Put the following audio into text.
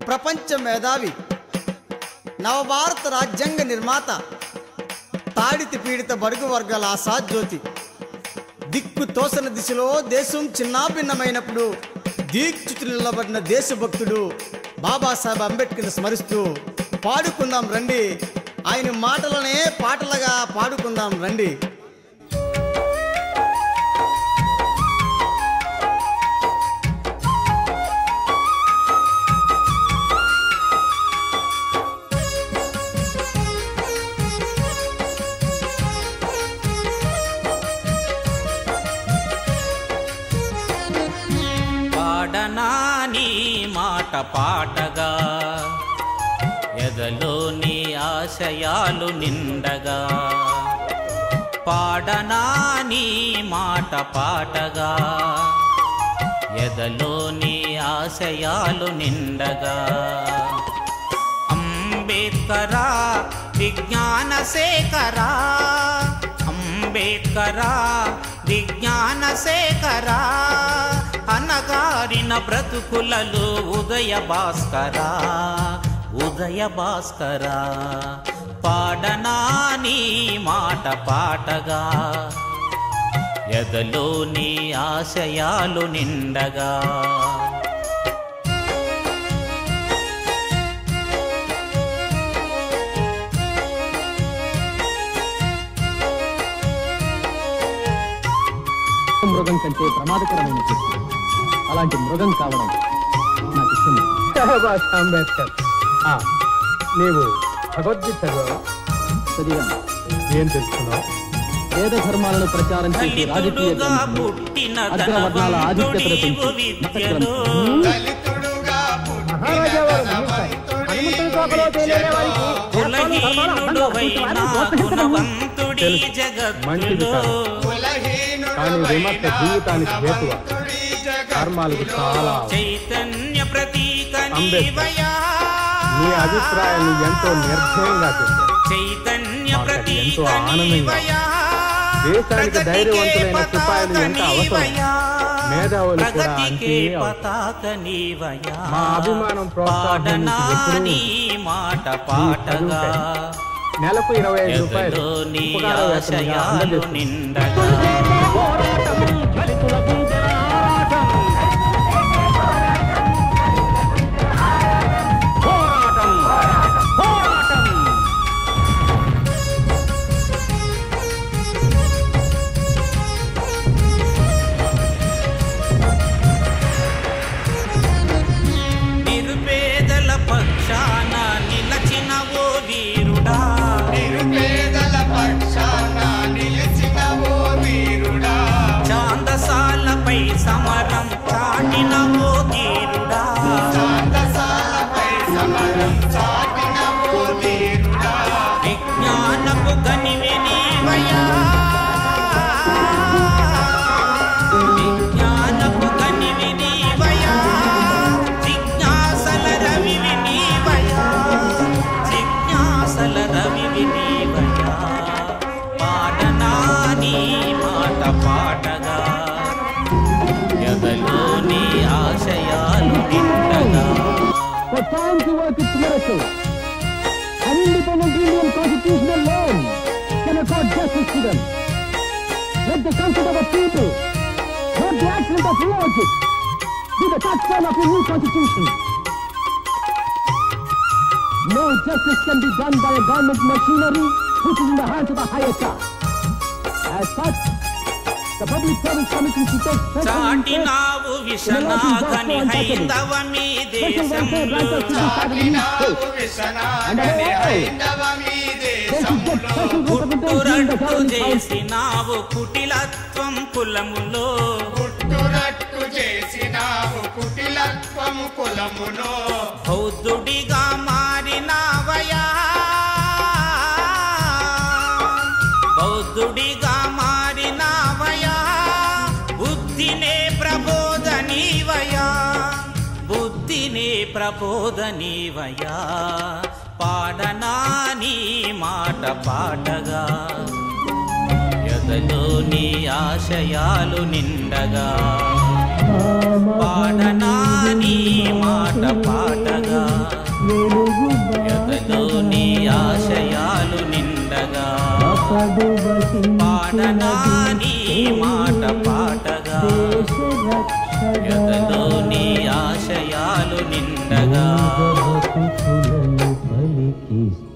ప్రపంచ మేధావి, నవభారత రాజ్యాంగ నిర్మాత, తాడితి పీడిత బడుగు వర్గాల ఆశాజ్యోతి, దిక్కు తోసన దిశలో దేశం చిన్నాభిన్నమైనప్పుడు దీక్షితు నిలబడిన దేశభక్తుడు బాబాసాహెబ్ అంబేద్కర్ని స్మరిస్తూ పాడుకుందాం రండి, ఆయన మాటలనే పాటలుగా పాడుకుందాం రండి. పాడనాని మాట పాటగా, ఎదలోని ఆశయాలు నిండగా. పాడనాని మాట పాటగా, ఎదలోని ఆశయాలు నిండగా. అంబేద్కరా విజ్ఞాన శేఖరా, అంబేద్కరా విజ్ఞాన శేఖరా, అనగారిన బ్రతుకులలో ఉదయ భాస్కరా, ఉదయ భాస్కరా. పాడనాని మాట పాటగా, ఎదలోని ఆశయాలు నిండగా. మృగం కంటే ప్రమాదకరమైన చెట్టు, అలాంటి మృగం కావడం నాకు ఇష్టం. అంబేద్కర్, నీవు భగవద్గీత చదివావా? చదివాను. ఏం తెలుసుకున్నావు? వేద ధర్మాలను ప్రచారం చేసి రాజకీయ అగ్రవర్ణాల ఆధిక్యతను పెంచి కానీ విమర్శ జీవితానికి హేతువ, ధర్మాలకు చాలా. చైతన్య ప్రతీక నీ అభిప్రాయాన్ని ఎంతో నిర్భయంగా చెప్పారు. చైతన్య ఎంతో ఆనందంగా. దేశానికి ధైర్యవంతులైన సిపాయిలు ఎంత అవసరం, మేధావులు కూడా అంతే అవసరం. మా అభిమానం ప్రోత్సాహం మాట పాటగా, నెలకు 25 రూపాయలు నిండగా. నిరుపేదల పక్షాన నిలచిన ఓ వీరుడా, నిరుపేదల పక్షాన నిలచిన ఓ వీరుడా, చాందసాలపై సమరం చాటిన ఓ ధీరుడా, చాందసాలపై సమరం చాటిన ఓ ధీరుడా. విజ్ఞానపు గనివే నీవయ్యా, విజ్ఞానపు గనివే నీవయ్యా, జిజ్ఞాసల రవివి నీవయ్యా, జిజ్ఞాసల రవివి నీవయ్యా. పాడనాని మాట పాటగా, ఎదలోని ఆశయాలు నిండగా. For time to work its miracle, an independent Indian constitution alone can accord justice to them. Let the consent of a people, not the accident of logic, be the touchstone of a new constitution. No justice can be done by a government machinery which is in the hands of the higher caste. As such, the Public Service Commission should take special చాటినావు విషనాథని హైందవమీ దేశంలో, చాటినావు విషనాథని హైందవమీ దేశంలో, పుట్టురట్టు చేసినావు కుటిలత్వం కులములో, పుట్టురట్టు చేసినావు కుటిలత్వం కులములో. బౌద్ధుడిగా మారినావయా, బౌద్ధుడిగా మారినావయా, బుద్ధినే ప్రబోధనీవయా, బుద్ధినే ప్రబోధనీవయా. పాడనాని మాట పాటగా, ఎదలోని ఆశయాలు నిండగా. పాడనాని మాట పాటగా, పాడనా నీ మాట పాటగా ఎదలో నీ ఆశయాలు నిండగా పలికిస్తా